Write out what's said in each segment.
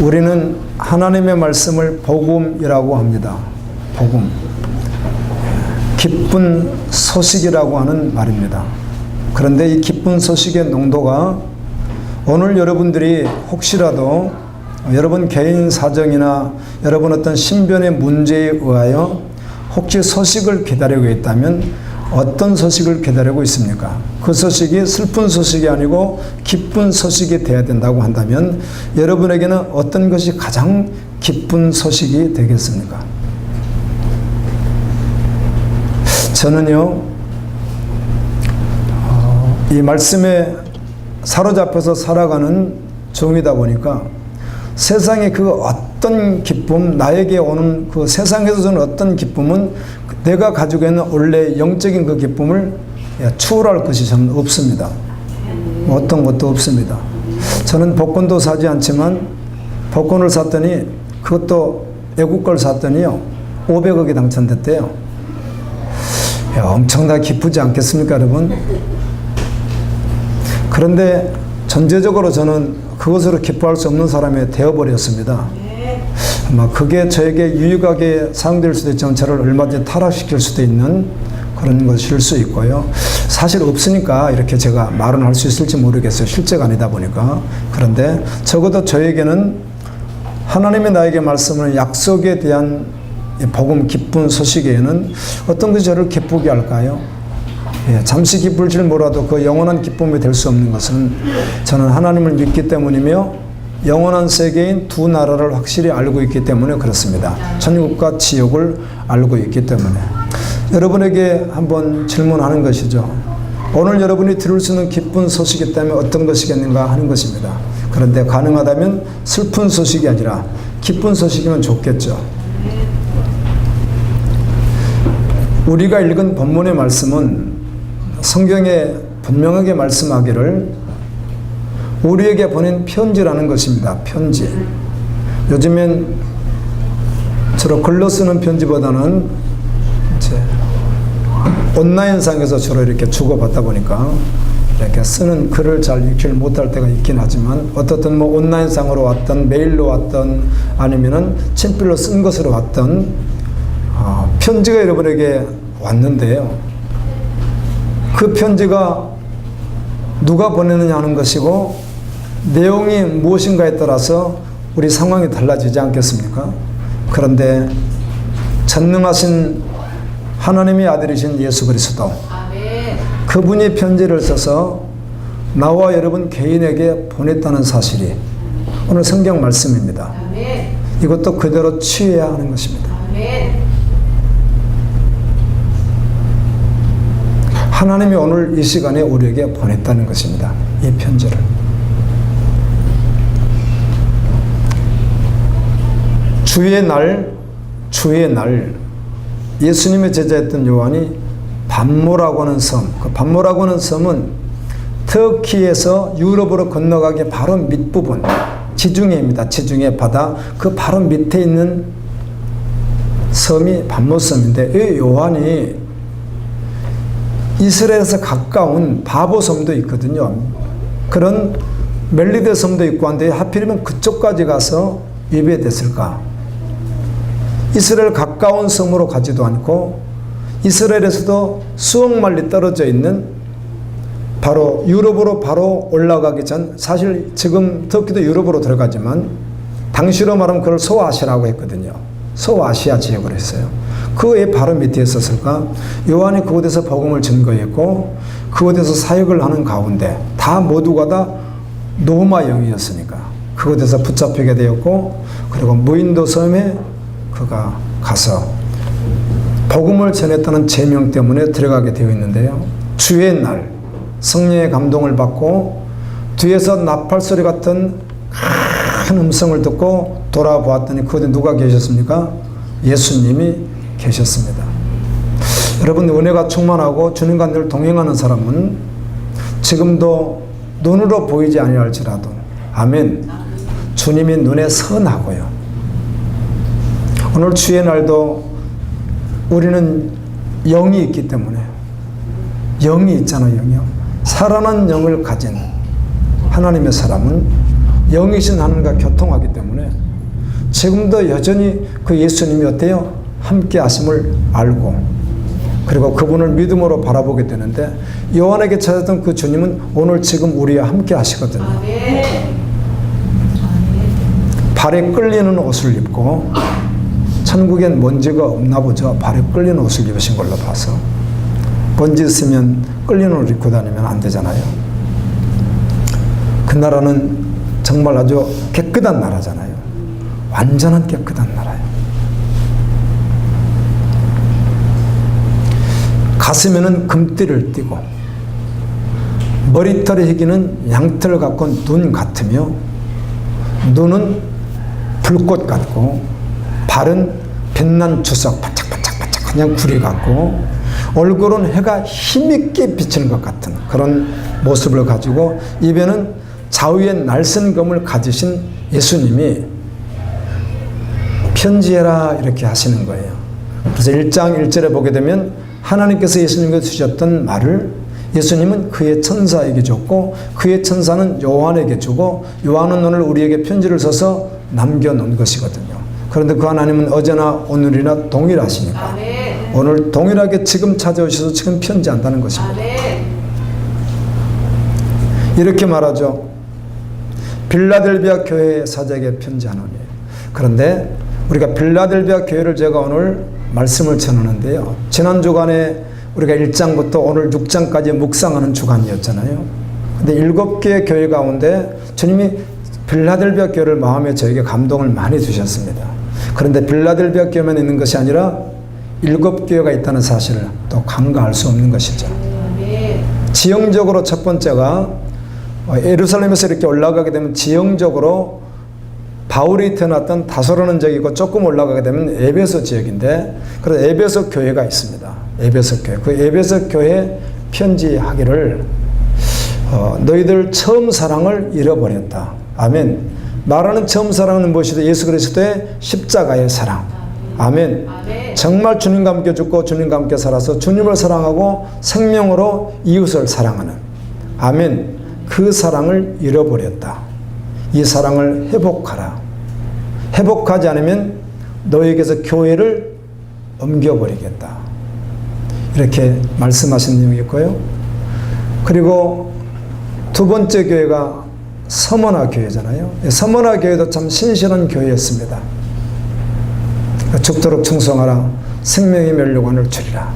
우리는 하나님의 말씀을 복음이라고 합니다. 복음. 기쁜 소식이라고 하는 말입니다. 그런데 이 기쁜 소식의 농도가 오늘 여러분들이 혹시라도 여러분 개인 사정이나 여러분 어떤 신변의 문제에 의하여 혹시 소식을 기다리고 있다면 어떤 소식을 기다리고 있습니까? 그 소식이 슬픈 소식이 아니고 기쁜 소식이 되어야 된다고 한다면 여러분에게는 어떤 것이 가장 기쁜 소식이 되겠습니까? 저는요, 이 말씀에 사로잡혀서 살아가는 종이다 보니까 세상의 그 어떤 기쁨, 나에게 오는 그 세상에서 주는 어떤 기쁨은 내가 가지고 있는 원래 영적인 그 기쁨을 추월할 것이 저는 없습니다. 어떤 것도 없습니다. 저는 복권도 사지 않지만 복권을 샀더니 그것도 외국 걸 샀더니요 500억이 당첨됐대요. 엄청나게 기쁘지 않겠습니까, 여러분? 그런데 전제적으로 저는 그것으로 기뻐할 수 없는 사람이 되어버렸습니다. 아마 그게 저에게 유익하게 사용될 수도 있지만 저를 얼마든지 타락시킬 수도 있는 그런 것일 수 있고요. 사실 없으니까 이렇게 제가 말은 할 수 있을지 모르겠어요. 실제가 아니다 보니까. 그런데 적어도 저에게는 하나님의 나에게 말씀하는 약속에 대한 복음 기쁜 소식에는 어떤 것이 저를 기쁘게 할까요? 잠시 기쁠지 몰라도 그 영원한 기쁨이 될 수 없는 것은 저는 하나님을 믿기 때문이며 영원한 세계인 두 나라를 확실히 알고 있기 때문에 그렇습니다. 천국과 지옥을 알고 있기 때문에. 여러분에게 한번 질문하는 것이죠. 오늘 여러분이 들을 수 있는 기쁜 소식이 있다면 어떤 것이겠는가 하는 것입니다. 그런데 가능하다면 슬픈 소식이 아니라 기쁜 소식이면 좋겠죠. 우리가 읽은 본문의 말씀은 성경에 분명하게 말씀하기를 우리에게 보낸 편지라는 것입니다. 편지. 요즘엔 주로 글로 쓰는 편지보다는 이제 온라인상에서 주로 이렇게 주고받다 보니까 이렇게 쓰는 글을 잘 읽지를 못할 때가 있긴 하지만 어떻든 뭐 온라인상으로 왔던 메일로 왔던 아니면은 친필로 쓴 것으로 왔던 편지가 여러분에게 왔는데요. 그 편지가 누가 보내느냐 하는 것이고 내용이 무엇인가에 따라서 우리 상황이 달라지지 않겠습니까? 그런데 전능하신 하나님의 아들이신 예수 그리스도 그분이 편지를 써서 나와 여러분 개인에게 보냈다는 사실이 오늘 성경 말씀입니다. 이것도 그대로 취해야 하는 것입니다. 하나님이 오늘 이 시간에 우리에게 보냈다는 것입니다. 이 편지를. 주의 날 예수님의 제자였던 요한이 반모라고 하는 섬, 그 반모라고 하는 섬은 터키에서 유럽으로 건너가기 바로 밑부분, 지중해입니다. 지중해 바다 그 바로 밑에 있는 섬이 반모섬인데 이 요한이 이스라엘에서 가까운 바보섬도 있거든요. 그런 멜리데 섬도 있고 한데 하필이면 그쪽까지 가서 예배됐을까? 이스라엘 가까운 섬으로 가지도 않고 이스라엘에서도 수억 마일리 떨어져 있는 바로 유럽으로 바로 올라가기 전, 사실 지금 터키도 유럽으로 들어가지만 당시로 말하면 그걸 소아시아라고 했거든요. 소아시아 지역으로 했어요. 그의 바로 밑에 있었을까? 요한이 그곳에서 복음을 증거했고 그곳에서 사역을 하는 가운데 다 모두가 다 로마 영이었으니까 그곳에서 붙잡히게 되었고 그리고 무인도 섬에 그가 가서 복음을 전했다는 제명 때문에 들어가게 되어 있는데요. 주의 날 성령의 감동을 받고 뒤에서 나팔 소리 같은 큰 음성을 듣고 돌아보았더니 그곳에 누가 계셨습니까? 예수님이 계셨습니다. 여러분, 은혜가 충만하고 주님과 늘 동행하는 사람은 지금도 눈으로 보이지 아니할지라도 아멘, 주님이 눈에 선하고요. 오늘 주의 날도 우리는 영이 있기 때문에, 영이 있잖아요. 영이요. 살아난 영을 가진 하나님의 사람은 영이신 하나님과 교통하기 때문에 지금도 여전히 그 예수님이 어때요? 함께 하심을 알고 그리고 그분을 믿음으로 바라보게 되는데 요한에게 찾았던 그 주님은 오늘 지금 우리와 함께 하시거든요. 발에 끌리는 옷을 입고 천국엔 먼지가 없나 보죠. 발에 끌리는 옷을 입으신 걸로 봐서 먼지 있으면 끌리는 옷을 입고 다니면 안 되잖아요. 그 나라는 정말 아주 깨끗한 나라잖아요. 완전한 깨끗한 나라예요. 가슴에는 금띠를 띠고 머리털의 희기는 양털 같고 눈 같으며 눈은 불꽃 같고 발은 빛난 주석 반짝반짝반짝 그냥 구리 같고 얼굴은 해가 힘있게 비치는 것 같은 그런 모습을 가지고 입에는 좌우에 날씬검을 가지신 예수님이 편지해라 이렇게 하시는 거예요. 그래서 1장 1절에 보게 되면 하나님께서 예수님께 주셨던 말을 예수님은 그의 천사에게 줬고 그의 천사는 요한에게 주고 요한은 오늘 우리에게 편지를 써서 남겨놓은 것이거든요. 그런데 그 하나님은 어제나 오늘이나 동일하시니까 아멘. 오늘 동일하게 지금 찾아오셔서 지금 편지한다는 것입니다. 아멘. 이렇게 말하죠. 빌라델비아 교회의 사자에게 편지하노니. 그런데 우리가 빌라델비아 교회를 제가 오늘 말씀을 전하는데요. 지난 주간에 우리가 1장부터 오늘 6장까지 묵상하는 주간이었잖아요. 근데 7개의 교회 가운데 주님이 빌라델비아 교회를 마음에 저에게 감동을 많이 주셨습니다. 그런데 빌라델비아 교회만 있는 것이 아니라 7교회가 있다는 사실을 또 간과할 수 없는 것이죠. 지형적으로 첫 번째가 예루살렘에서 이렇게 올라가게 되면 지형적으로 바울이 태어났던 다소라는 지역이고 조금 올라가게 되면 에베소 지역인데 그래서 에베소 교회가 있습니다. 에베소 교회. 그 에베소 교회 편지하기를 너희들 처음 사랑을 잃어버렸다. 아멘. 말하는 처음 사랑은 무엇이든 예수 그리스도의 십자가의 사랑. 아멘. 정말 주님과 함께 죽고 주님과 함께 살아서 주님을 사랑하고 생명으로 이웃을 사랑하는. 아멘. 그 사랑을 잃어버렸다. 이 사랑을 회복하라. 회복하지 않으면 너에게서 교회를 옮겨버리겠다. 이렇게 말씀하신 내용이 있고요. 그리고 두 번째 교회가 서머나 교회잖아요. 서머나 교회도 참 신실한 교회였습니다. 죽도록 충성하라. 생명의 면류관을 주리라.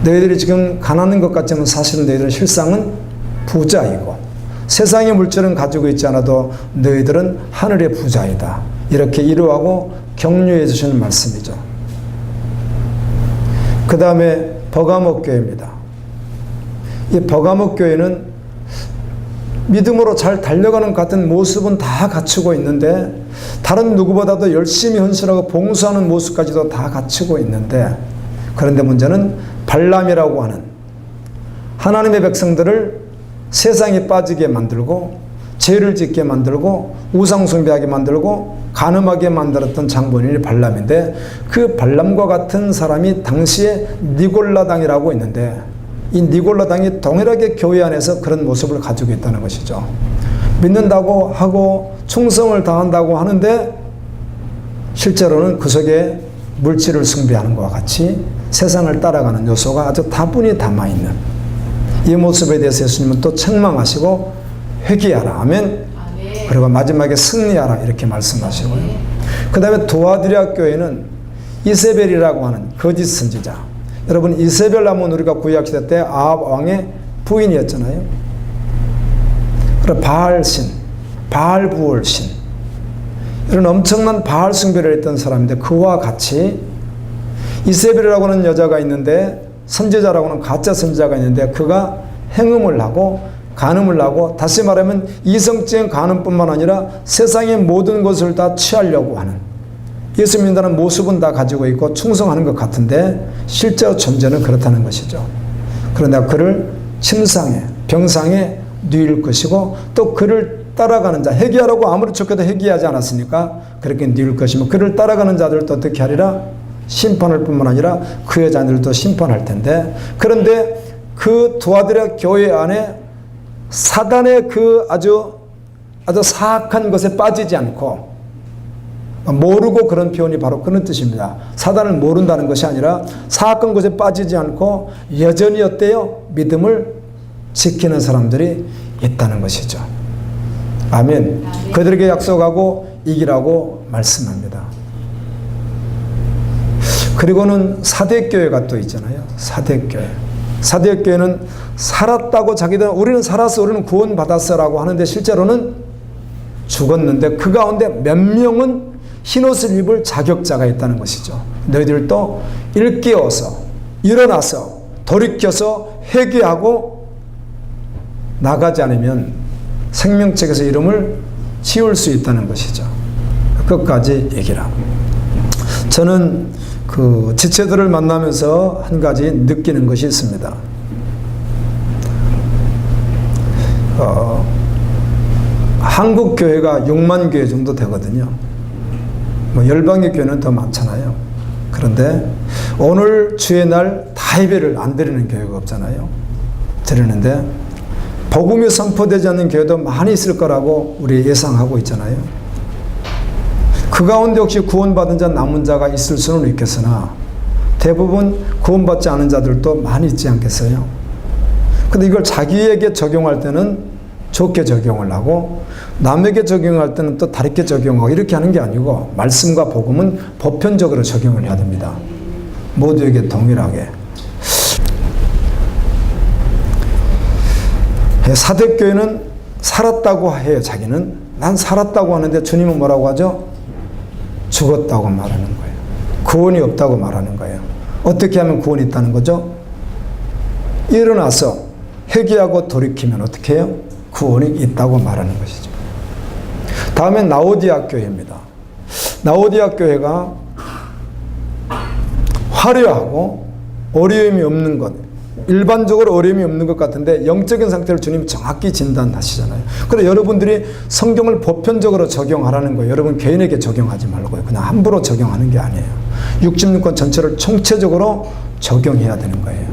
너희들이 지금 가난한 것 같지만 사실은 너희들은 실상은 부자이고 세상의 물질은 가지고 있지 않아도 너희들은 하늘의 부자이다. 이렇게 위로하고 격려해 주시는 말씀이죠. 그 다음에 버가목 교회입니다. 이 버가목 교회는 믿음으로 잘 달려가는 것 같은 모습은 다 갖추고 있는데 다른 누구보다도 열심히 헌신하고 봉사하는 모습까지도 다 갖추고 있는데 그런데 문제는 발람이라고 하는 하나님의 백성들을 세상에 빠지게 만들고 죄를 짓게 만들고 우상숭배하게 만들고 간음하게 만들었던 장본인이 발람인데 그 발람과 같은 사람이 당시에 니골라당이라고 있는데 이 니골라당이 동일하게 교회 안에서 그런 모습을 가지고 있다는 것이죠. 믿는다고 하고 충성을 다한다고 하는데 실제로는 그 속에 물질을 숭배하는 것과 같이 세상을 따라가는 요소가 아주 다분히 담아있는 이 모습에 대해서 예수님은 또 책망하시고 회개하라. 아멘. 그리고 마지막에 승리하라. 이렇게 말씀하시고요. 그 다음에 도아드리아 교회는 이세벨이라고 하는 거짓 선지자. 여러분 이세벨 하면 우리가 구약시대 때 아합 왕의 부인이었잖아요. 그리고 바알신, 바알부올신 이런 엄청난 바알 숭배를 했던 사람인데 그와 같이 이세벨이라고 하는 여자가 있는데 선지자라고 하는 가짜 선지자가 있는데 그가 행음을 하고 간음을 하고 다시 말하면 이성적인 간음뿐만 아니라 세상의 모든 것을 다 취하려고 하는 예수 믿는다는 모습은 다 가지고 있고 충성하는 것 같은데 실제로 존재는 그렇다는 것이죠. 그러나 그를 침상에 병상에 누일 것이고 또 그를 따라가는 자 회개하라고 아무리 좋게도 회개하지 않았으니까 그렇게 누일 것이며 그를 따라가는 자들도 어떻게 하리라? 심판할 뿐만 아니라 그 여자들도 심판할 텐데 그런데 그 도아드리아 교회 안에 사단의 그 아주 아주 사악한 것에 빠지지 않고, 모르고 그런 표현이 바로 그런 뜻입니다. 사단을 모른다는 것이 아니라 사악한 것에 빠지지 않고 여전히 어때요? 믿음을 지키는 사람들이 있다는 것이죠. 아멘. 그들에게 약속하고 이기라고 말씀합니다. 그리고는 사대교회가 또 있잖아요. 사대교회. 사대교회는 살았다고 자기들은 우리는 살았어, 우리는 구원받았어라고 하는데 실제로는 죽었는데 그 가운데 몇 명은 흰옷을 입을 자격자가 있다는 것이죠. 너희들도 일깨워서 일어나서 돌이켜서 회개하고 나가지 않으면 생명책에서 이름을 지울 수 있다는 것이죠. 끝까지 얘기라고. 저는 그 지체들을 만나면서 한 가지 느끼는 것이 있습니다. 한국 교회가 6만 교회 정도 되거든요. 뭐 열방의 교회는 더 많잖아요. 그런데 오늘 주의 날 다 예배를 안 드리는 교회가 없잖아요. 드리는데 복음이 선포되지 않는 교회도 많이 있을 거라고 우리 예상하고 있잖아요. 그 가운데 혹시 구원받은 자 남은 자가 있을 수는 있겠으나 대부분 구원받지 않은 자들도 많이 있지 않겠어요? 근데 이걸 자기에게 적용할 때는 좋게 적용을 하고 남에게 적용할 때는 또 다르게 적용하고 이렇게 하는 게 아니고 말씀과 복음은 보편적으로 적용을 해야 됩니다. 모두에게 동일하게. 사대교회는 살았다고 해요. 자기는. 난 살았다고 하는데 주님은 뭐라고 하죠? 죽었다고 말하는 거예요. 구원이 없다고 말하는 거예요. 어떻게 하면 구원이 있다는 거죠? 일어나서 회개하고 돌이키면 어떻게 해요? 구원이 있다고 말하는 것이죠. 다음엔 라오디아 교회입니다. 라오디아 교회가 화려하고 어려움이 없는 것, 일반적으로 어려움이 없는 것 같은데 영적인 상태를 주님이 정확히 진단하시잖아요. 그래서 여러분들이 성경을 보편적으로 적용하라는 거예요. 여러분 개인에게 적용하지 말고요. 그냥 함부로 적용하는 게 아니에요. 66권 전체를 총체적으로 적용해야 되는 거예요.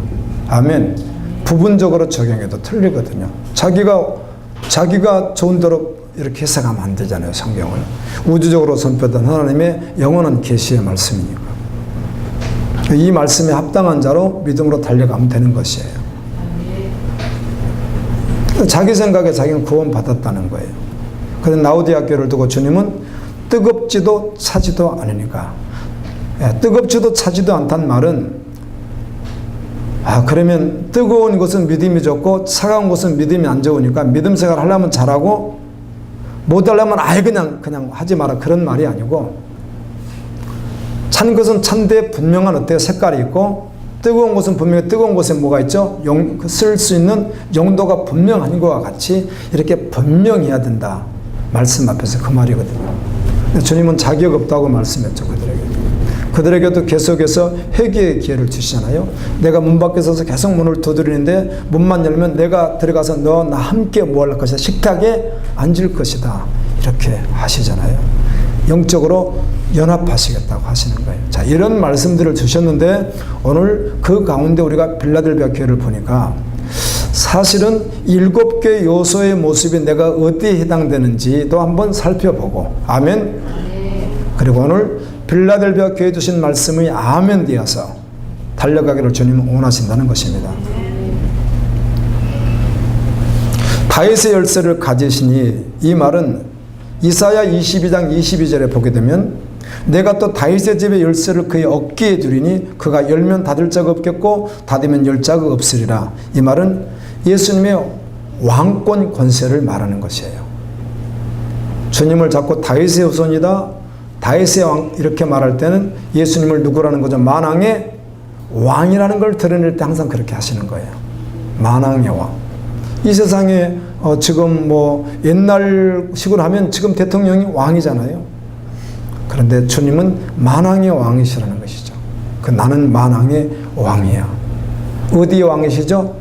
아멘. 부분적으로 적용해도 틀리거든요. 자기가 좋은 대로 이렇게 해석하면 안 되잖아요. 성경을. 우주적으로 선포된 하나님의 영원한 계시의 말씀이니까. 이 말씀에 합당한 자로 믿음으로 달려가면 되는 것이에요. 자기 생각에 자기는 구원받았다는 거예요. 그런데 라오디아 교회를 두고 주님은 뜨겁지도 차지도 않으니까. 뜨겁지도 차지도 않다는 말은 그러면 뜨거운 것은 믿음이 좋고 차가운 것은 믿음이 안 좋으니까 믿음 생활 하려면 잘하고 못 하려면 아예 그냥 하지 마라 그런 말이 아니고 찬 것은 찬데 분명한 어때요? 색깔이 있고 뜨거운 것은 분명히 뜨거운 것에 뭐가 있죠? 쓸 수 있는 용도가 분명한 것과 같이 이렇게 분명해야 된다. 말씀 앞에서 그 말이거든요. 주님은 자격 없다고 말씀했죠. 그들에게도 계속해서 회개의 기회를 주시잖아요. 내가 문 밖에 서서 계속 문을 두드리는데 문만 열면 내가 들어가서 너 나 함께 뭐 할 것이다. 식탁에 앉을 것이다. 이렇게 하시잖아요. 영적으로 연합하시겠다고 하시는 거예요. 자, 이런 말씀들을 주셨는데 오늘 그 가운데 우리가 빌라델비아 교회를 보니까 사실은 7개 요소의 모습이 내가 어디에 해당되는지도 한번 살펴보고 아멘. 그리고 오늘 빌라델비아 교회에 주신 말씀이 아멘 되어서 달려가기를 주님은 원하신다는 것입니다. 다윗의 열쇠를 가지시니 이 말은 이사야 22장 22절에 보게 되면 내가 또 다윗의 집의 열쇠를 그의 어깨에 두리니 그가 열면 닫을 자가 없겠고 닫으면 열 자가 없으리라. 이 말은 예수님의 왕권 권세를 말하는 것이에요. 주님을 자꾸 다윗의 후손이다, 다윗의 왕 이렇게 말할 때는 예수님을 누구라는 거죠? 만왕의 왕이라는 걸 드러낼 때 항상 그렇게 하시는 거예요. 만왕의 왕. 이 세상에 지금 뭐 옛날식으로 하면 지금 대통령이 왕이잖아요. 그런데 주님은 만왕의 왕이시라는 것이죠. 나는 만왕의 왕이야. 어디의 왕이시죠?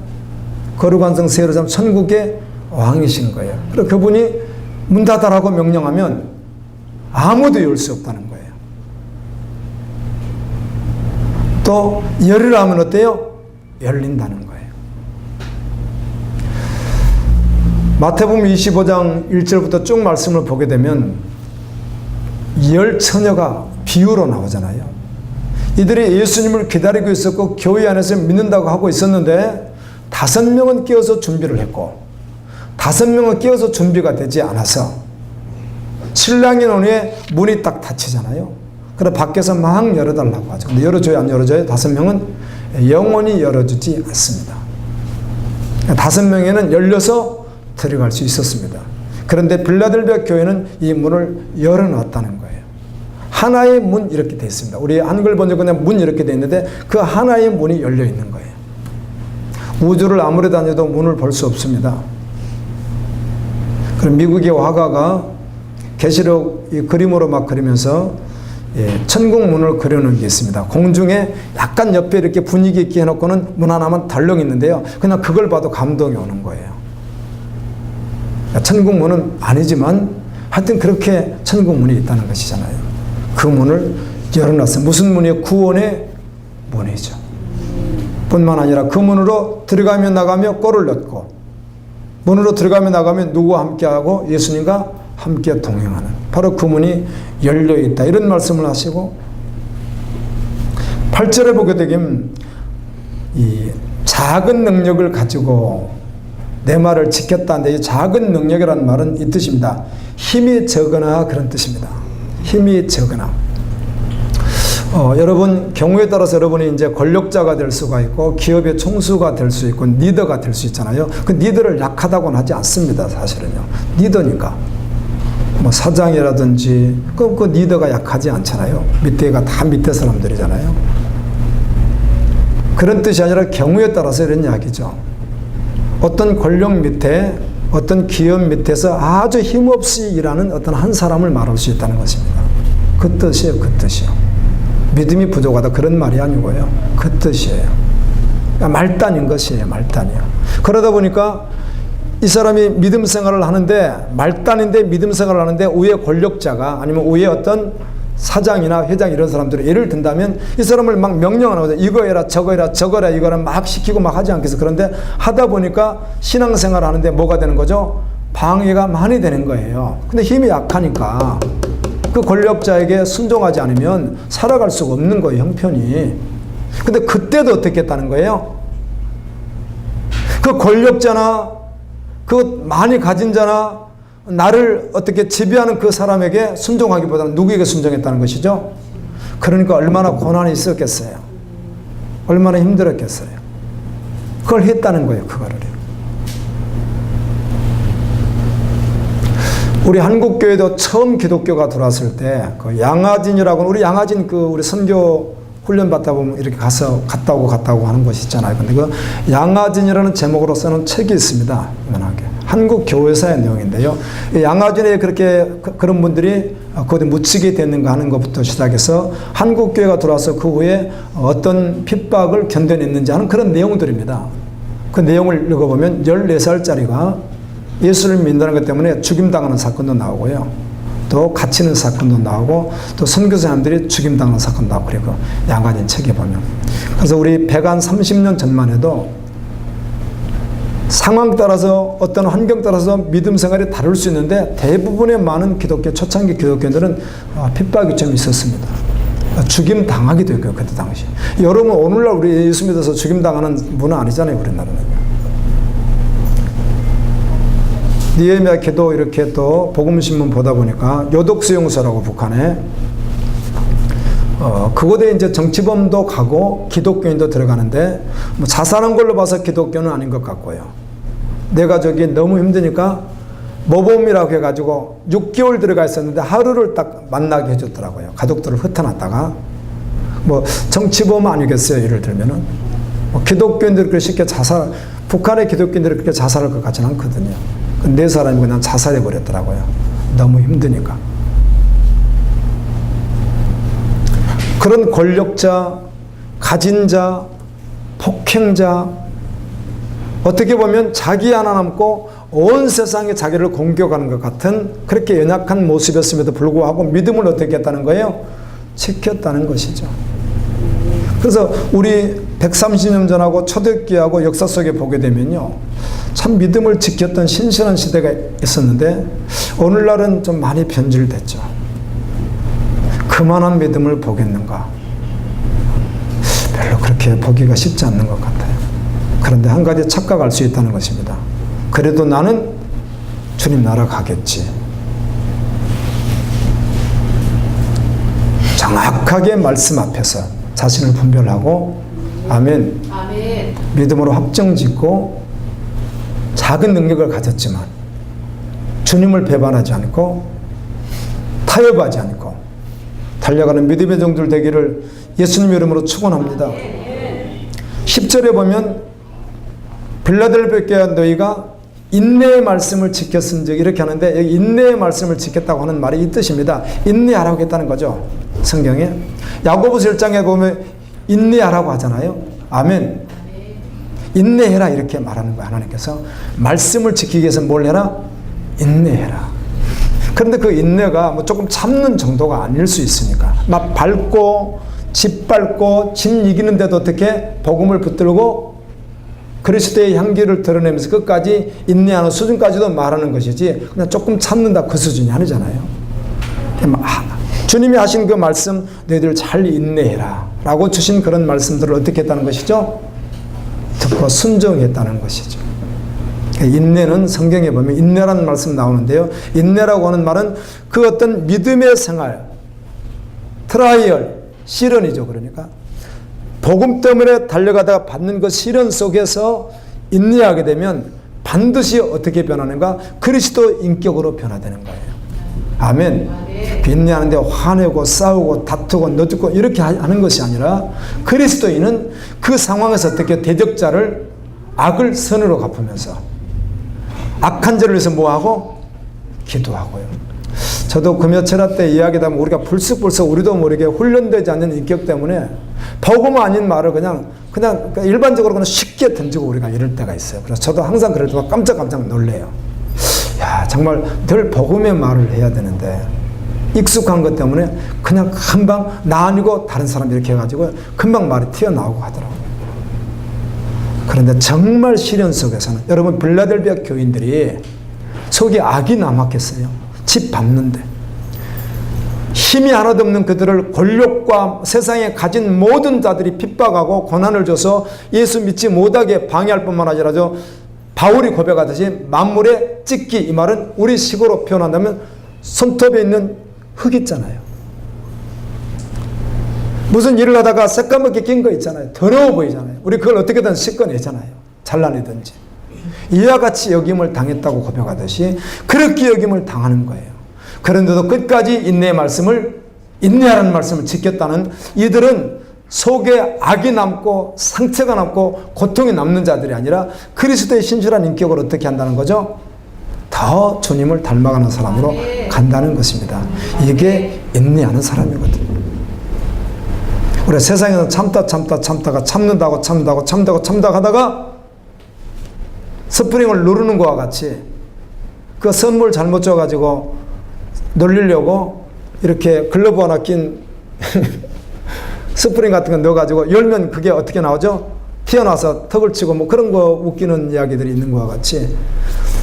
거룩한 성 세르사람 천국의 왕이신 거예요. 그리고 그분이 문 닫아라고 명령하면 아무도 열 수 없다는 거예요. 또 열으라 하면 어때요? 열린다는 거예요. 마태복음 25장 1절부터 쭉 말씀을 보게 되면 10처녀가 비유로 나오잖아요. 이들이 예수님을 기다리고 있었고 교회 안에서 믿는다고 하고 있었는데 5명은 깨어서 준비를 했고 5명은 깨어서 준비가 되지 않아서 신랑이 온 후에 문이 딱 닫히잖아요. 그래서 밖에서 막 열어달라고 하죠. 근데 열어줘야 안 열어줘요? 5명은 영원히 열어주지 않습니다. 5명에는 열려서 들어갈 수 있었습니다. 그런데 빌라델비아 교회는 이 문을 열어놨다는 거예요. 하나의 문 이렇게 되어 있습니다. 우리 한글 번역은 문 이렇게 되어 있는데 그 하나의 문이 열려 있는 거예요. 우주를 아무리 다녀도 문을 볼 수 없습니다. 그럼 미국의 화가가 계시록 그림으로 막 그리면서 천국 문을 그려놓은 게 있습니다. 공중에 약간 옆에 이렇게 분위기 있게 해놓고는 문 하나만 덜렁 있는데요. 그냥 그걸 봐도 감동이 오는 거예요. 천국 문은 아니지만 하여튼 그렇게 천국 문이 있다는 것이잖아요. 그 문을 열어놨어요. 무슨 문이에요? 구원의 문이죠. 뿐만 아니라 그 문으로 들어가며 나가며 꼴을 넣고 문으로 들어가며 나가며 누구와 함께하고 예수님과 함께 동행하는 바로 그 문이 열려있다 이런 말씀을 하시고 8절에 보게 되면 이 작은 능력을 가지고 내 말을 지켰다는데 이 작은 능력이라는 말은 이 뜻입니다. 힘이 적거나 그런 뜻입니다. 힘이 적거나 여러분 경우에 따라서 여러분이 이제 권력자가 될 수가 있고 기업의 총수가 될 수 있고 리더가 될 수 있잖아요. 그 리더를 약하다고는 하지 않습니다. 사실은요. 리더니까 뭐 사장이라든지 그 리더가 약하지 않잖아요. 밑에가 다 밑에 사람들이잖아요. 그런 뜻이 아니라 경우에 따라서 이런 이야기죠. 어떤 권력 밑에 어떤 기업 밑에서 아주 힘없이 일하는 어떤 한 사람을 말할 수 있다는 것입니다. 그 뜻이에요. 그 뜻이요. 믿음이 부족하다 그런 말이 아니고요. 그 뜻이에요. 그러니까 말단인 것이에요. 말단이요. 그러다 보니까 이 사람이 믿음 생활을 하는데 말단인데 믿음 생활을 하는데 위에 권력자가 아니면 위에 어떤 사장이나 회장 이런 사람들이 예를 든다면 이 사람을 막 명령하는 거죠. 이거 해라 저거 해라 저거 해라 이거를 막 시키고 막 하지 않겠어. 그런데 하다 보니까 신앙생활을 하는데 뭐가 되는 거죠? 방해가 많이 되는 거예요. 근데 힘이 약하니까 그 권력자에게 순종하지 않으면 살아갈 수가 없는 거예요. 형편이. 근데 그때도 어떻게 했다는 거예요? 그 권력자나 그 많이 가진 자나 나를 어떻게 지배하는 그 사람에게 순종하기보다는 누구에게 순종했다는 것이죠? 그러니까 얼마나 고난이 있었겠어요. 얼마나 힘들었겠어요. 그걸 했다는 거예요. 그거를요. 우리 한국교회도 처음 기독교가 들어왔을 때 그 양화진이라고 우리 양화진 우리 선교 훈련 받다 보면 이렇게 갔다 오고 하는 곳이 있잖아요. 근데 그 양화진이라는 제목으로 쓰는 책이 있습니다. 이만하게. 한국 교회사의 내용인데요. 양화진에 그렇게 그런 분들이 거기 묻히게 됐는가 하는 것부터 시작해서 한국 교회가 들어와서 그 후에 어떤 핍박을 견뎌냈는지 하는 그런 내용들입니다. 그 내용을 읽어보면 14살짜리가 예수를 믿는다는 것 때문에 죽임당하는 사건도 나오고요. 또 갇히는 사건도 나오고 또 선교사님들이 죽임당하는 사건도 나오고 그리고 양화진 책에 보면. 그래서 우리 배간 30년 전만 해도 상황 따라서 어떤 환경 따라서 믿음 생활이 다를 수 있는데 대부분의 많은 초창기 기독교인들은 핍박이 좀 있었습니다. 죽임 당하기도 했고요. 그때 당시. 여러분 오늘날 우리 예수 믿어서 죽임 당하는 문화 아니잖아요. 우리나라는. 니에미야 기도 이렇게 또 복음신문 보다 보니까 요독수용소라고 북한에 그곳에 이제 정치범도 가고 기독교인도 들어가는데 뭐 자살한 걸로 봐서 기독교는 아닌 것 같고요. 내가 저기 너무 힘드니까 모범이라고 해가지고 6개월 들어가 있었는데 하루를 딱 만나게 해줬더라고요. 가족들을 흩어놨다가 뭐 정치범 아니겠어요. 예를 들면은 뭐 기독교인들이 그렇게 쉽게 북한의 기독교인들이 그렇게 자살할 것 같지는 않거든요. 네 사람이 그냥 자살해 버렸더라고요. 너무 힘드니까. 그런 권력자, 가진 자, 폭행자, 어떻게 보면 자기 하나 남고 온 세상에 자기를 공격하는 것 같은 그렇게 연약한 모습이었음에도 불구하고 믿음을 어떻게 했다는 거예요? 지켰다는 것이죠. 그래서 우리 130년 전하고 초대교회하고 역사 속에 보게 되면요, 참 믿음을 지켰던 신실한 시대가 있었는데 오늘날은 좀 많이 변질됐죠. 그만한 믿음을 보겠는가? 별로 그렇게 보기가 쉽지 않는 것 같아요. 그런데 한 가지 착각할 수 있다는 것입니다. 그래도 나는 주님 나라 가겠지. 정확하게 말씀 앞에서 자신을 분별하고 아멘. 아멘. 믿음으로 확정짓고 작은 능력을 가졌지만 주님을 배반하지 않고 타협하지 않고 달려가는 믿음의 종들 되기를 예수님 이름으로 축원합니다. 10절에 보면 빌라델비아 교회 너희가 인내의 말씀을 지켰은즉 이렇게 하는데 여기 인내의 말씀을 지켰다고 하는 말이 이 뜻입니다. 인내하라고 했다는 거죠. 성경에 야고보서 1장에 보면 인내하라고 하잖아요. 아멘. 인내해라 이렇게 말하는 거예요. 하나님께서 말씀을 지키기 위해서 뭘 해라? 인내해라. 그런데 그 인내가 뭐 조금 참는 정도가 아닐 수 있으니까 막 밟고 짓밟고 짐 이기는데도 어떻게 복음을 붙들고 그리스도의 향기를 드러내면서 끝까지 인내하는 수준까지도 말하는 것이지 그냥 조금 참는다 그 수준이 아니잖아요. 주님이 하신 그 말씀 너희들 잘 인내해라 라고 주신 그런 말씀들을 어떻게 했다는 것이죠? 듣고 순종했다는 것이죠. 인내는 성경에 보면 인내라는 말씀 나오는데요. 인내라고 하는 말은 그 어떤 믿음의 생활, 트라이얼, 시련이죠. 그러니까 복음 때문에 달려가다가 받는 그 시련 속에서 인내하게 되면 반드시 어떻게 변하는가? 그리스도 인격으로 변화되는 거예요. 아멘. 인내하는데 화내고 싸우고 다투고 너죽고 이렇게 하는 것이 아니라 그리스도인은 그 상황에서 어떻게 대적자를 악을 선으로 갚으면서 악한 죄를 위해서 뭐하고? 기도하고요. 저도 금요철야 때 이야기다 보면 우리가 불쑥불쑥 우리도 모르게 훈련되지 않는 인격 때문에 복음 아닌 말을 그냥 일반적으로 그냥 쉽게 던지고 우리가 이럴 때가 있어요. 그래서 저도 항상 그럴 때 깜짝깜짝 놀래요. 야, 정말 늘 복음의 말을 해야 되는데 익숙한 것 때문에 그냥 금방 나 아니고 다른 사람 이렇게 해가지고 금방 말이 튀어나오고 하더라고요. 그런데 정말 시련 속에서는 여러분 빌라델비아 교인들이 속에 악이 남았겠어요. 집 밟는데 힘이 하나도 없는 그들을 권력과 세상에 가진 모든 자들이 핍박하고 고난을 줘서 예수 믿지 못하게 방해할 뿐만 아니라 바울이 고백하듯이 만물의 찢기, 이 말은 우리 식으로 표현한다면 손톱에 있는 흙 있잖아요. 무슨 일을 하다가 새까맣게 낀 거 있잖아요. 더러워 보이잖아요. 우리 그걸 어떻게든 씻어내잖아요. 잘라내든지. 이와 같이 여김을 당했다고 고백하듯이 그렇게 여김을 당하는 거예요. 그런데도 끝까지 인내하라는 말씀을 지켰다는 이들은 속에 악이 남고 상처가 남고 고통이 남는 자들이 아니라 그리스도의 신실한 인격을 어떻게 한다는 거죠? 더 주님을 닮아가는 사람으로 간다는 것입니다. 이게 인내하는 사람이거든요. 우리 세상에서 참다가 참는다고 하다가 스프링을 누르는 것과 같이 그 선물 잘못 줘가지고 놀리려고 이렇게 글러브 하나 낀 스프링 같은 거 넣어가지고 열면 그게 어떻게 나오죠? 튀어나와서 턱을 치고 뭐 그런 거 웃기는 이야기들이 있는 것과 같이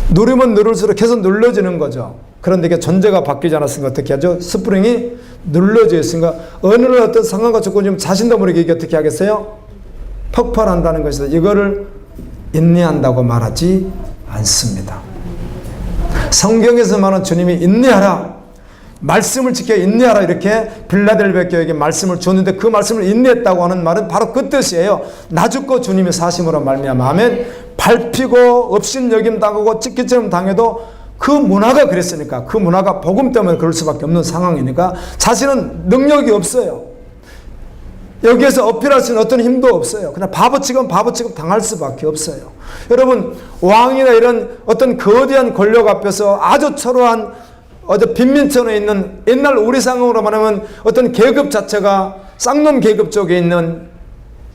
누르면 누를수록 계속 눌러지는 거죠. 그런데 이게 존재가 바뀌지 않았으니까 어떻게 하죠? 스프링이 눌러져 있으니까 어느 어떤 상황과 조건이 자신도 모르게 이게 어떻게 하겠어요? 폭발한다는 것이다. 이거를 인내한다고 말하지 않습니다. 성경에서 말하는 주님이 인내하라, 말씀을 지켜 인내하라 이렇게 빌라델비아 교회에게 말씀을 줬는데 그 말씀을 인내했다고 하는 말은 바로 그 뜻이에요. 나 죽고 주님의 사심으로 말미암아 아멘. 밟히고 업신여김 당하고 찢기처럼 당해도 그 문화가 그랬으니까, 그 문화가 복음 때문에 그럴 수밖에 없는 상황이니까 자신은 능력이 없어요. 여기에서 어필할 수 있는 어떤 힘도 없어요. 그냥 바보 취급 당할 수밖에 없어요. 여러분, 왕이나 이런 어떤 거대한 권력 앞에서 아주 초라한 빈민촌에 있는 옛날 우리 상황으로 말하면 어떤 계급 자체가 쌍놈 계급 쪽에 있는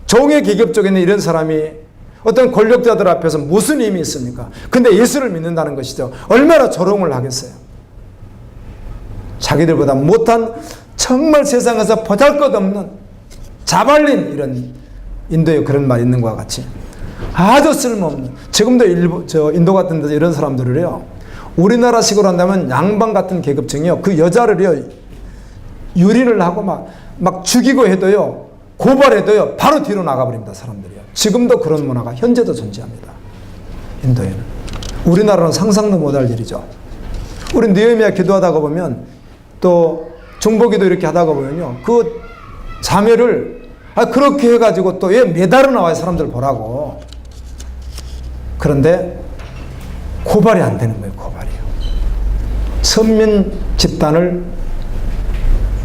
종의 계급 쪽에 있는 이런 사람이 어떤 권력자들 앞에서 무슨 힘이 있습니까? 근데 예수를 믿는다는 것이죠. 얼마나 조롱을 하겠어요. 자기들보다 못한 정말 세상에서 보잘것없는 자발린 이런 인도에 그런 말이 있는 것과 같이 아주 쓸모없는 지금도 인도 같은 데서 이런 사람들을요 우리나라식으로 한다면 양반 같은 계급층이요 그 여자를요 유린을 하고 막 죽이고 해도요 고발해도요 바로 뒤로 나가버립니다 사람들이요. 지금도 그런 문화가 현재도 존재합니다. 인도에는. 우리나라는 상상도 못할 일이죠. 우리 느헤미야 기도하다가 보면 또 중보기도 이렇게 하다가 보면요 그 자매를 그렇게 해가지고 또 왜 매달아 나와요 사람들 보라고. 그런데 고발이 안 되는 거예요. 고발이요. 선민 집단을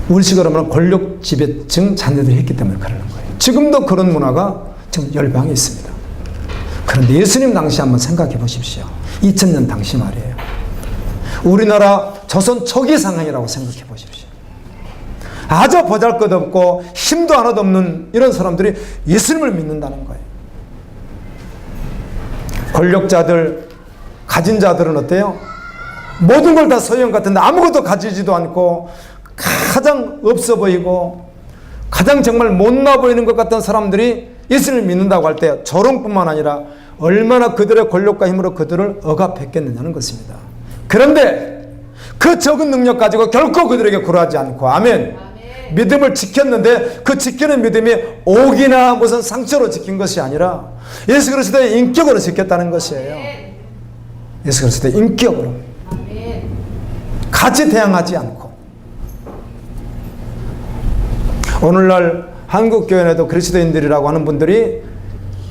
우리식으로 하면 권력 지배층 자녀들이 했기 때문에 그러는 거예요. 지금도 그런 문화가 지금 열방에 있습니다. 그런데 예수님 당시 한번 생각해 보십시오. 2000년 당시 말이에요. 우리나라 조선 초기 상황이라고 생각해 보십시오. 아주 보잘것없고 힘도 하나도 없는 이런 사람들이 예수님을 믿는다는 거예요. 권력자들, 가진 자들은 어때요? 모든 걸 다 소형 같은데 아무것도 가지지도 않고 가장 없어 보이고 가장 정말 못나 보이는 것 같은 사람들이 예수님을 믿는다고 할 때 조롱뿐만 아니라 얼마나 그들의 권력과 힘으로 그들을 억압했겠느냐는 것입니다. 그런데 그 적은 능력 가지고 결코 그들에게 굴하지 않고 아멘. 믿음을 지켰는데 그 지키는 믿음이 옥이나 무슨 상처로 지킨 것이 아니라 예수 그리스도의 인격으로 지켰다는 것이에요. 예수 그리스도의 인격으로 같이 대항하지 않고. 오늘날 한국교회에도 그리스도인들이라고 하는 분들이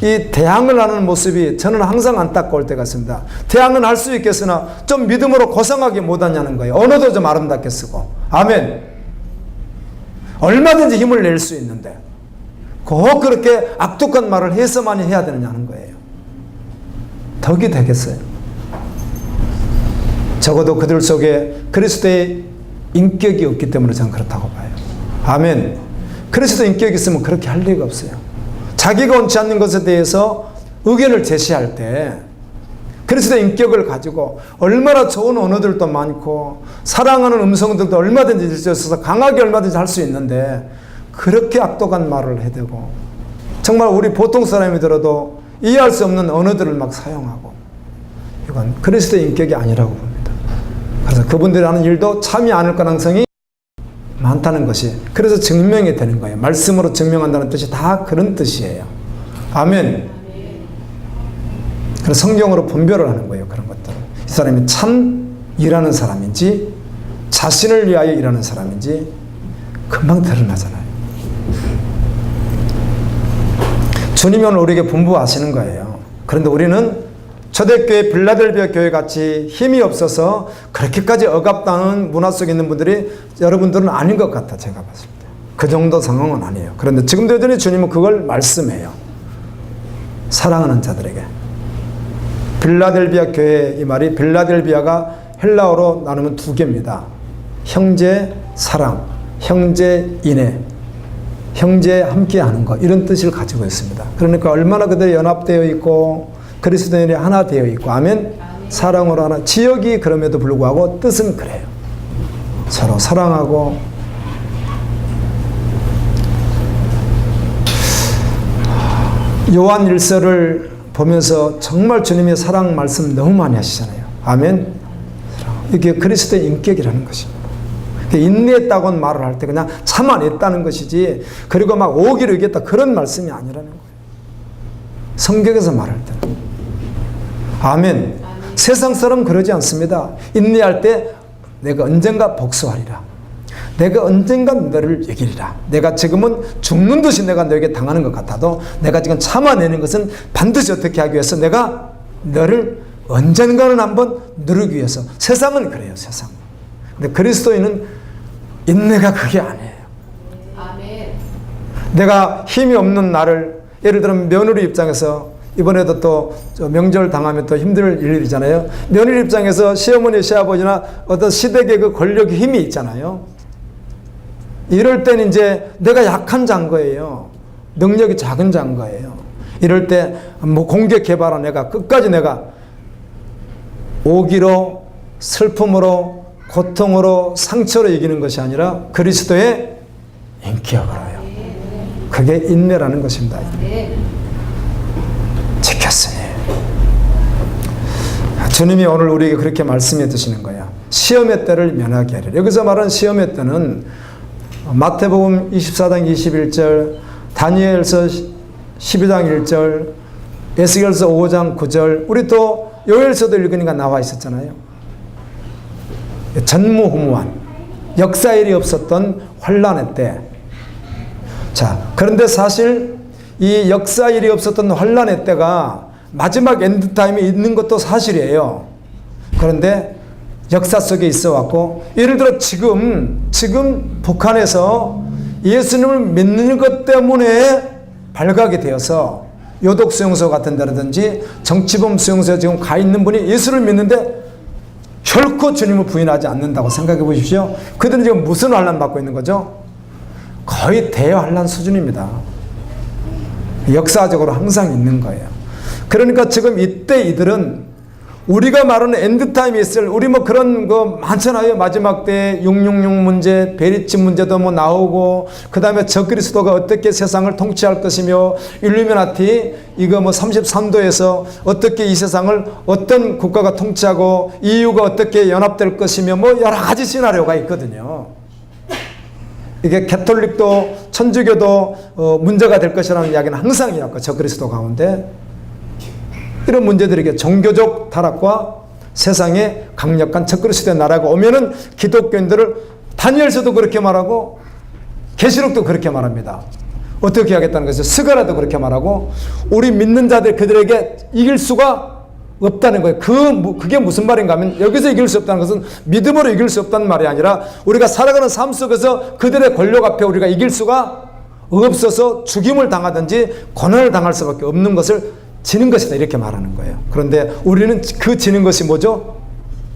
이 대항을 하는 모습이 저는 항상 안타까울 때가 있습니다. 대항은 할 수 있겠으나 좀 믿음으로 고상하게 못하냐는 거예요. 언어도 좀 아름답게 쓰고 아멘. 얼마든지 힘을 낼 수 있는데 꼭 그렇게 악독한 말을 해서만 해야 되느냐는 거예요. 덕이 되겠어요? 적어도 그들 속에 그리스도의 인격이 없기 때문에 저는 그렇다고 봐요. 아멘. 그리스도 인격이 있으면 그렇게 할 리가 없어요. 자기가 원치 않는 것에 대해서 의견을 제시할 때 그리스도의 인격을 가지고 얼마나 좋은 언어들도 많고 사랑하는 음성들도 얼마든지 있어서 강하게 얼마든지 할 수 있는데 그렇게 악독한 말을 해대고 정말 우리 보통 사람이 들어도 이해할 수 없는 언어들을 막 사용하고 이건 그리스도의 인격이 아니라고 봅니다. 그래서 그분들이 하는 일도 참이 않을 가능성이 많다는 것이 그래서 증명이 되는 거예요. 말씀으로 증명한다는 뜻이 다 그런 뜻이에요. 아멘. 그래서 성경으로 분별을 하는 거예요. 그런 것들을. 이 사람이 참 일하는 사람인지 자신을 위하여 일하는 사람인지 금방 드러나잖아요. 주님이 오늘 우리에게 분부하시는 거예요. 그런데 우리는 초대교회 빌라델비아 교회 같이 힘이 없어서 그렇게까지 억압당하는 문화 속에 있는 분들이 여러분들은 아닌 것 같아 제가 봤을 때. 그 정도 상황은 아니에요. 그런데 지금도 여전히 주님은 그걸 말씀해요. 사랑하는 자들에게. 빌라델비아 교회 이 말이 빌라델비아가 헬라어로 나누면 두 개입니다. 형제 사랑, 형제 인애, 형제 함께 하는 것 이런 뜻을 가지고 있습니다. 그러니까 얼마나 그들이 연합되어 있고 그리스도인이 하나 되어 있고 아멘. 사랑으로 하나. 지역이 그럼에도 불구하고 뜻은 그래요. 서로 사랑하고 요한 1서를 보면서 정말 주님의 사랑 말씀 너무 많이 하시잖아요. 아멘. 이게 그리스도의 인격이라는 것입니다. 인내했다고는 말을 할 때 그냥 참아냈다는 것이지 그리고 막 오기를 이겼다 그런 말씀이 아니라는 거예요. 성경에서 말할 때. 아멘. 세상 사람 그러지 않습니다. 인내할 때 내가 언젠가 복수하리라. 내가 언젠가 너를 이기리라. 내가 지금은 죽는 듯이 내가 너에게 당하는 것 같아도 내가 지금 참아내는 것은 반드시 어떻게 하기 위해서 내가 너를 언젠가는 한번 누르기 위해서. 세상은 그래요. 세상은. 근데 그리스도인은 인내가 그게 아니에요. 아멘. 내가 힘이 없는 나를 예를 들면 며느리 입장에서 이번에도 또 명절 당하면 또 힘들 일이잖아요. 며느리 입장에서 시어머니, 시아버지나 어떤 시댁의 그 권력의 힘이 있잖아요. 이럴 땐 이제 내가 약한 자인 거예요. 능력이 작은 자인 거예요. 이럴 때 뭐 공격해봐라. 내가 끝까지 내가 오기로, 슬픔으로, 고통으로, 상처로 이기는 것이 아니라 그리스도의 인격으로요. 그게 인내라는 것입니다. 지켰으니. 주님이 오늘 우리에게 그렇게 말씀해 주시는 거야. 시험의 때를 면하게 하리라. 여기서 말하는 시험의 때는 마태복음 24장 21절, 다니엘서 12장 1절, 에스겔서 5장 9절, 우리 또 요엘서도 읽으니까 나와 있었잖아요. 전무후무한 역사일이 없었던 환란의 때. 자, 그런데 사실 이 역사일이 없었던 환란의 때가 마지막 엔드타임에 있는 것도 사실이에요. 그런데 역사 속에 있어 왔고, 예를 들어 지금 북한에서 예수님을 믿는 것 때문에 발각이 되어서 요독 수용소 같은 데라든지 정치범 수용소에 지금 가 있는 분이 예수를 믿는데 결코 주님을 부인하지 않는다고 생각해 보십시오. 그들은 지금 무슨 환란 받고 있는 거죠? 거의 대환란 수준입니다. 역사적으로 항상 있는 거예요. 그러니까 지금 이때 이들은 우리가 말하는 엔드타임이 있을, 우리 뭐 그런 거 많잖아요. 마지막 때 666 문제, 베리집 문제도 뭐 나오고, 그 다음에 저그리스도가 어떻게 세상을 통치할 것이며, 일루미나티 이거 뭐 33도에서 어떻게 이 세상을 어떤 국가가 통치하고, EU가 어떻게 연합될 것이며, 뭐 여러 가지 시나리오가 있거든요. 이게 가톨릭도 천주교도 문제가 될 것이라는 이야기는 항상 있었고, 저그리스도 가운데 이런 문제들에게 종교적 타락과 세상에 강력한 적그리스도의 나라가 오면은 기독교인들을, 다니엘서도 그렇게 말하고 계시록도 그렇게 말합니다. 어떻게 하겠다는 것이죠? 스가랴도 그렇게 말하고, 우리 믿는 자들 그들에게 이길 수가 없다는 거예요. 그게 무슨 말인가 하면, 여기서 이길 수 없다는 것은 믿음으로 이길 수 없다는 말이 아니라 우리가 살아가는 삶 속에서 그들의 권력 앞에 우리가 이길 수가 없어서 죽임을 당하든지 고난을 당할 수밖에 없는 것을 지는 것이다, 이렇게 말하는 거예요. 그런데 우리는 그 지는 것이 뭐죠?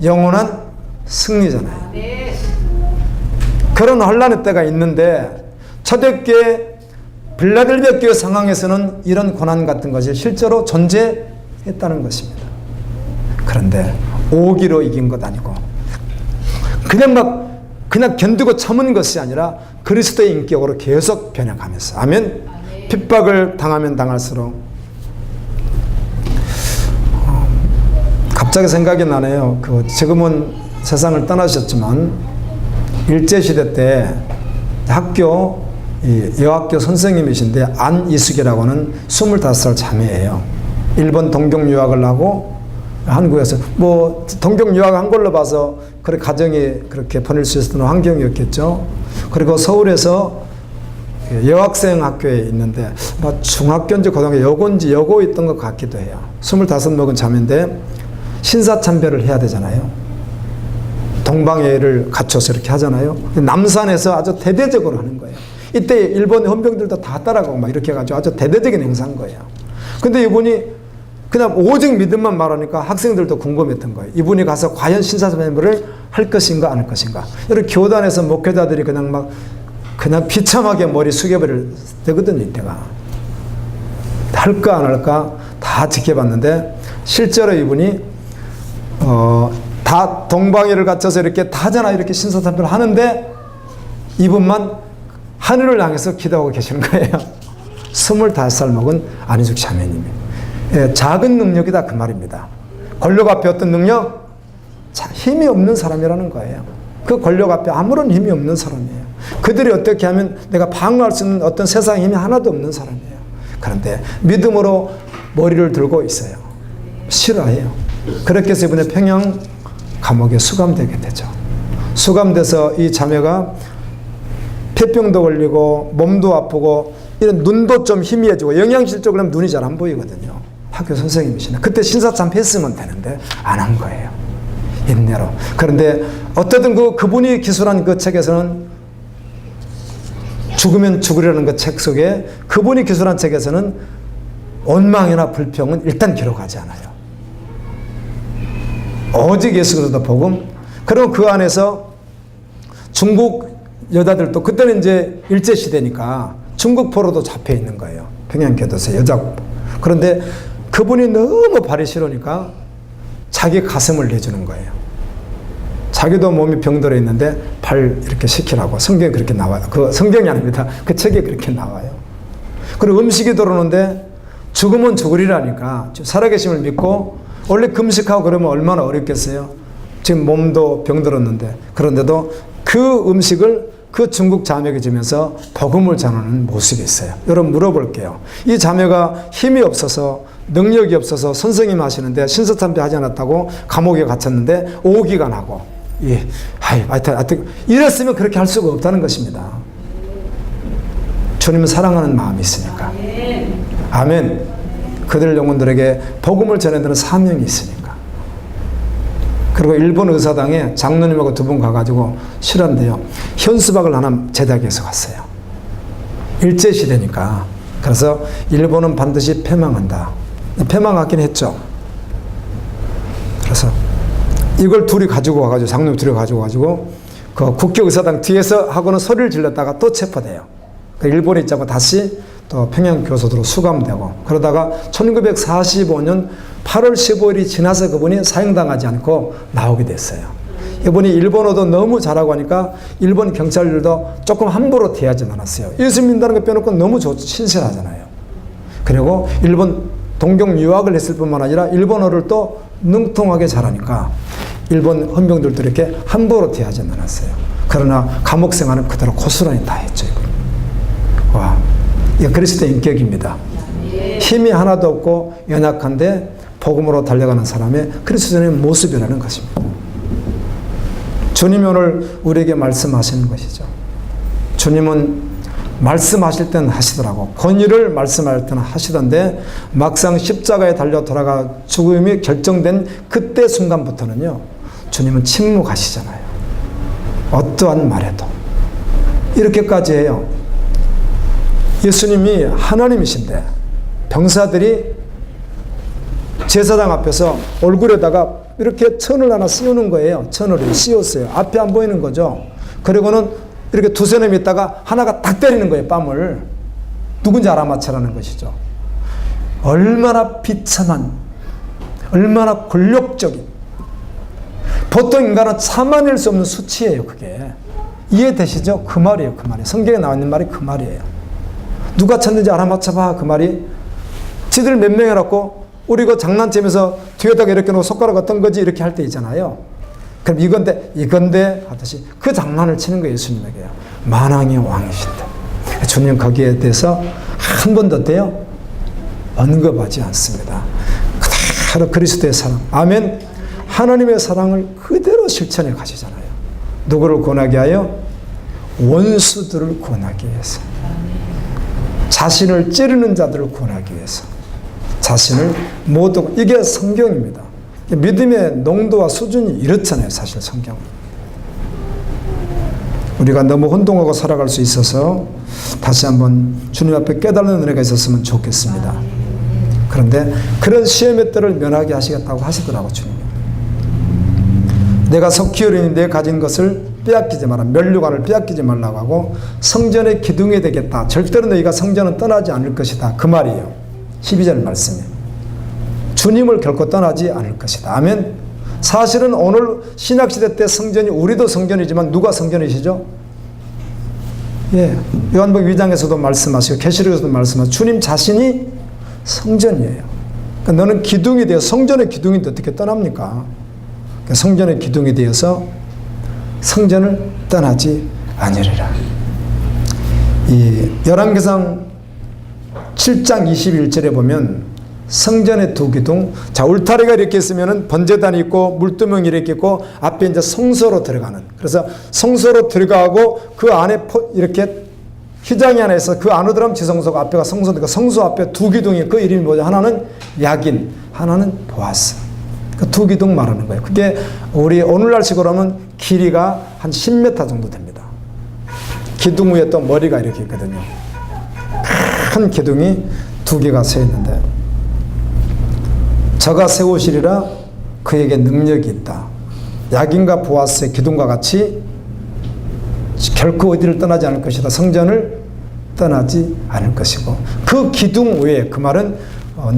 영원한 승리잖아요. 그런 혼란의 때가 있는데, 초대교회 빌라델비아 교회 상황에서는 이런 고난 같은 것이 실제로 존재했다는 것입니다. 그런데 오기로 이긴 것 아니고, 그냥 견디고 참은 것이 아니라 그리스도의 인격으로 계속 변해가면서, 아멘. 핍박을 당하면 당할수록. 갑자기 생각이 나네요. 지금은 세상을 떠나셨지만 일제시대 때 학교 여학교 선생님이신데 안이숙이라고는 25살 자매예요. 일본 동경 유학을 하고 한국에서 뭐 동경 유학 한 걸로 봐서 그래 가정이 그렇게 보낼 수 있었던 환경이었겠죠. 그리고 서울에서 여학생 학교에 있는데 뭐 중학교인지 고등학교 여고인지 여고 있던 것 같기도 해요. 25 먹은 자매인데 신사참배를 해야 되잖아요. 동방예를 갖춰서 이렇게 하잖아요. 남산에서 아주 대대적으로 하는 거예요. 이때 일본 헌병들도 다 따라가고 막 이렇게 해가지고 아주 대대적인 행사인 거예요. 근데 이분이 그냥 오직 믿음만 말하니까 학생들도 궁금했던 거예요. 이분이 가서 과연 신사참배를 할 것인가 안 할 것인가. 이렇게 교단에서 목회자들이 그냥 비참하게 머리 숙여버릴 때거든요. 이때가. 할까 안 할까 다 지켜봤는데, 실제로 이분이 다 동방예를 갖춰서 이렇게 다 하잖아. 이렇게 신사참배를 하는데 이분만 하늘을 향해서 기도하고 계시는 거예요. 25살 먹은 안희숙 자매님이. 작은 능력이다, 그 말입니다. 권력 앞에 어떤 능력? 힘이 없는 사람이라는 거예요. 그 권력 앞에 아무런 힘이 없는 사람이에요. 그들이 어떻게 하면 내가 방어할 수 있는 어떤 세상 힘이 하나도 없는 사람이에요. 그런데 믿음으로 머리를 들고 있어요. 싫어해요. 그렇게 해서 이번에 평양 감옥에 수감되게 되죠. 수감돼서 이 자매가 폐병도 걸리고 몸도 아프고 이런 눈도 좀 희미해지고, 영양실적으로 하면 눈이 잘 안 보이거든요. 학교 선생님이시네. 그때 신사참배 했으면 되는데 안 한 거예요. 인내로. 그런데 어쨌든 그분이 기술한 그 책에서는, 죽으면 죽으려는 그 책 속에 그분이 기술한 책에서는 원망이나 불평은 일단 기록하지 않아요. 오직 예수 그리스도 복음. 그리고 그 안에서 중국 여자들도, 그때는 이제 일제시대니까 중국 포로도 잡혀 있는 거예요. 평양교도소 여자. 그런데 그분이 너무 발이 싫으니까 자기 가슴을 내주는 거예요. 자기도 몸이 병들어 있는데 발 이렇게 시키라고. 성경에 그렇게 나와요. 그 성경이 아닙니다. 그 책에 그렇게 나와요. 그리고 음식이 들어오는데 죽으면 죽으리라니까 살아계심을 믿고 원래 금식하고 그러면 얼마나 어렵겠어요. 지금 몸도 병들었는데 그런데도 그 음식을 그 중국 자매에게 주면서 복음을 전하는 모습이 있어요. 여러분 물어볼게요. 이 자매가 힘이 없어서 능력이 없어서 선생님 하시는데 신서참배 하지 않았다고 감옥에 갇혔는데 5기간 하고 하여튼 이랬으면 그렇게 할 수가 없다는 것입니다. 주님은 사랑하는 마음이 있으니까. 아멘. 그들 영혼들에게 복음을 전해드리는 사명이 있으니까. 그리고 일본 의사당에 장로님하고 2분 가가지고 실한데요. 현수막을 하나 제작해서 갔어요. 일제시대니까. 그래서 일본은 반드시 패망한다. 패망하긴 했죠. 그래서 이걸 둘이 가지고 와가지고 장로님 둘이 가지고 와가지고 그 국교의사당 뒤에서 하고는 소리를 질렀다가 또 체포돼요. 일본에 있자고 다시 또 평양교도소로 수감되고 그러다가 1945년 8월 15일이 지나서 그분이 사형당하지 않고 나오게 됐어요. 이분이 일본어도 너무 잘하고 하니까 일본 경찰들도 조금 함부로 대하지 않았어요. 예수 믿는다는 거 빼놓고 너무 신실하잖아요. 그리고 일본 동경 유학을 했을 뿐만 아니라 일본어를 또 능통하게 잘하니까 일본 헌병들도 이렇게 함부로 대하지 않았어요. 그러나 감옥 생활은 그대로 고스란히 다 했죠. 와, 이게 그리스도의 인격입니다. 힘이 하나도 없고 연약한데 복음으로 달려가는 사람의 그리스도의 모습이라는 것입니다. 주님이 오늘 우리에게 말씀하시는 것이죠. 주님은 말씀하실 때는 하시더라고. 권위를 말씀할 때는 하시던데 막상 십자가에 달려 돌아가 죽음이 결정된 그때 순간부터는요. 주님은 침묵하시잖아요. 어떠한 말에도. 이렇게까지 해요. 예수님이 하나님이신데 병사들이 제사장 앞에서 얼굴에다가 이렇게 천을 하나 씌우는 거예요. 천을 씌웠어요. 앞이 안 보이는 거죠. 그리고는 이렇게 두세 놈이 있다가 하나가 딱 때리는 거예요. 뺨을. 누군지 알아맞히라는 것이죠. 얼마나 비참한, 얼마나 굴욕적인, 보통 인간은 참아낼 수 없는 수치예요. 그게. 이해되시죠? 그 말이에요. 그 말이. 성경에 나와 있는 말이 그 말이에요. 누가 쳤는지 알아맞혀봐. 그 말이. 지들 몇 명 해놓고 우리 그 장난치면서 뒤에다가 이렇게 놓고 손가락 어떤 거지 이렇게 할 때 있잖아요. 그럼 이건데 하듯이 그 장난을 치는 거예요. 예수님에게요. 만왕의 왕이신데. 주님 거기에 대해서 한 번도 어때요? 언급하지 않습니다. 그대로 그리스도의 사랑. 아멘. 하나님의 사랑을 그대로 실천해 가시잖아요. 누구를 구원하게 하여? 원수들을 구원하기 위해서. 자신을 찌르는 자들을 구원하기 위해서. 자신을 모두, 이게 성경입니다. 믿음의 농도와 수준이 이렇잖아요. 사실 성경. 우리가 너무 혼동하고 살아갈 수 있어서 다시 한번 주님 앞에 깨달는 은혜가 있었으면 좋겠습니다. 그런데 그런 시험의 때를 면하게 하시겠다고 하시더라고 주님이. 내가 석기어린이 내 가진 것을 빼앗기지 마라. 면류관을 빼앗기지 말라고 하고 성전의 기둥이 되겠다. 절대로 너희가 성전은 떠나지 않을 것이다. 그 말이에요. 12절 말씀에. 주님을 결코 떠나지 않을 것이다. 아멘. 사실은 오늘 신약시대 때 성전이, 우리도 성전이지만 누가 성전이시죠? 예, 요한복음 2장에서도 말씀하시고 계시록에서도 말씀하시고 주님 자신이 성전이에요. 그러니까 너는 기둥이 되어, 성전의 기둥인데 어떻게 떠납니까? 그러니까 성전의 기둥이 되어서 성전을 떠나지 아니리라. 이 열왕기상 7장 21절에 보면 성전의 두 기둥, 자 울타리가 이렇게 있으면은 번제단이 있고 물두멍이 이렇게 있고 앞에 이제 성소로 들어가는, 그래서 성소로 들어가고 그 안에 이렇게 휘장이 하나 있어. 그 안으로 들어가면 지성소가, 앞에가 성소니까 성소 앞에 두 기둥이, 그 이름이 뭐죠? 하나는 야긴, 하나는 보아스. 그 두 기둥 말하는 거예요. 그게 우리 오늘날식으로 하면 길이가 한 10m 정도 됩니다. 기둥 위에 또 머리가 이렇게 있거든요. 큰 기둥이 두 개가 서 있는데, 저가 세우시리라 그에게 능력이 있다. 야긴과 보아스의 기둥과 같이 결코 어디를 떠나지 않을 것이다. 성전을 떠나지 않을 것이고, 그 기둥 위에, 그 말은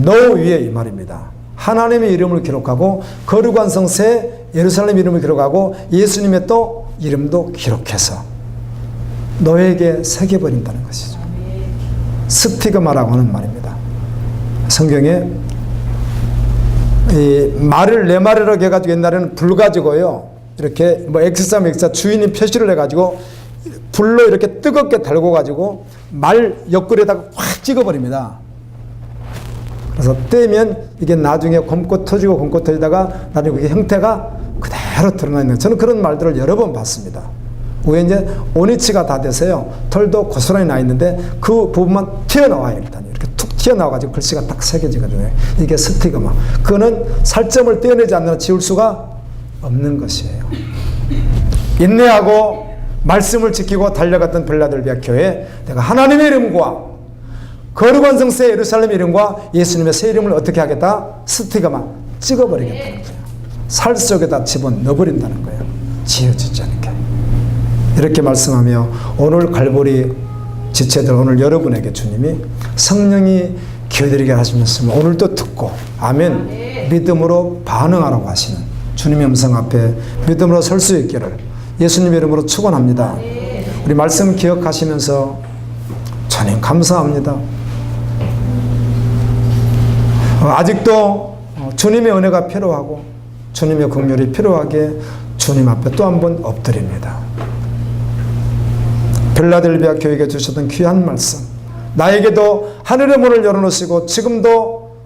너 위에 이 말입니다. 하나님의 이름을 기록하고 거룩한 성새 예루살렘 이름을 기록하고 예수님의 또 이름도 기록해서 너에게 새겨버린다는 것이죠. 스티그마라고 하는 말입니다. 성경에 이 말을 네 마리로 해가지고 옛날에는 불 가지고요, 이렇게 뭐 X3, X4 주인이 표시를 해가지고 불로 이렇게 뜨겁게 달고 가지고 말 옆구리에다가 확 찍어버립니다. 그래서 떼면 이게 나중에 곰고 터지고 곰고 터지다가 나중에 그게 형태가 그대로 드러나는, 저는 그런 말들을 여러 번 봤습니다. 위에 이제 오니치가 다 돼서요, 털도 고스란히 나 있는데 그 부분만 튀어나와요. 일단 이렇게 툭 튀어나와가지고 글씨가 딱 새겨지거든요. 이게 스티그마. 그거는 살점을 떼어내지 않는 지울 수가 없는 것이에요. 인내하고 말씀을 지키고 달려갔던 빌라델비아 교회, 내가 하나님의 이름과 거룩한 성세 예루살렘 이름과 예수님의 새 이름을 어떻게 하겠다? 스티그마 찍어버리겠다는 거예요. 살 속에다 집어넣어버린다는 거예요. 지어지지 않게. 이렇게 말씀하며 오늘 갈보리 지체들, 오늘 여러분에게 주님이 성령이 기어드리게 하시면서 오늘도 듣고 아멘 믿음으로 반응하라고 하시는 주님의 음성 앞에 믿음으로 설 수 있기를 예수님의 이름으로 축원합니다. 우리 말씀 기억하시면서 주님 감사합니다. 아직도 주님의 은혜가 필요하고 주님의 긍휼이 필요하게 주님 앞에 또 한 번 엎드립니다. 빌라델비아 교회에게 주셨던 귀한 말씀, 나에게도 하늘의 문을 열어놓으시고 지금도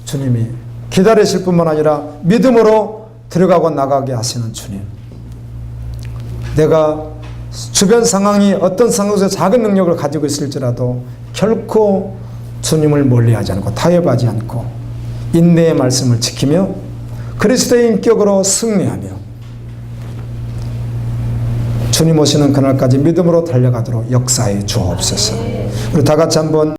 주님이 기다리실 뿐만 아니라 믿음으로 들어가고 나가게 하시는 주님, 내가 주변 상황이 어떤 상황에서 작은 능력을 가지고 있을지라도 결코 주님을 멀리하지 않고 타협하지 않고 인내의 말씀을 지키며 그리스도의 인격으로 승리하며 주님 오시는 그날까지 믿음으로 달려가도록 역사해 주옵소서. 우리 다 같이 한번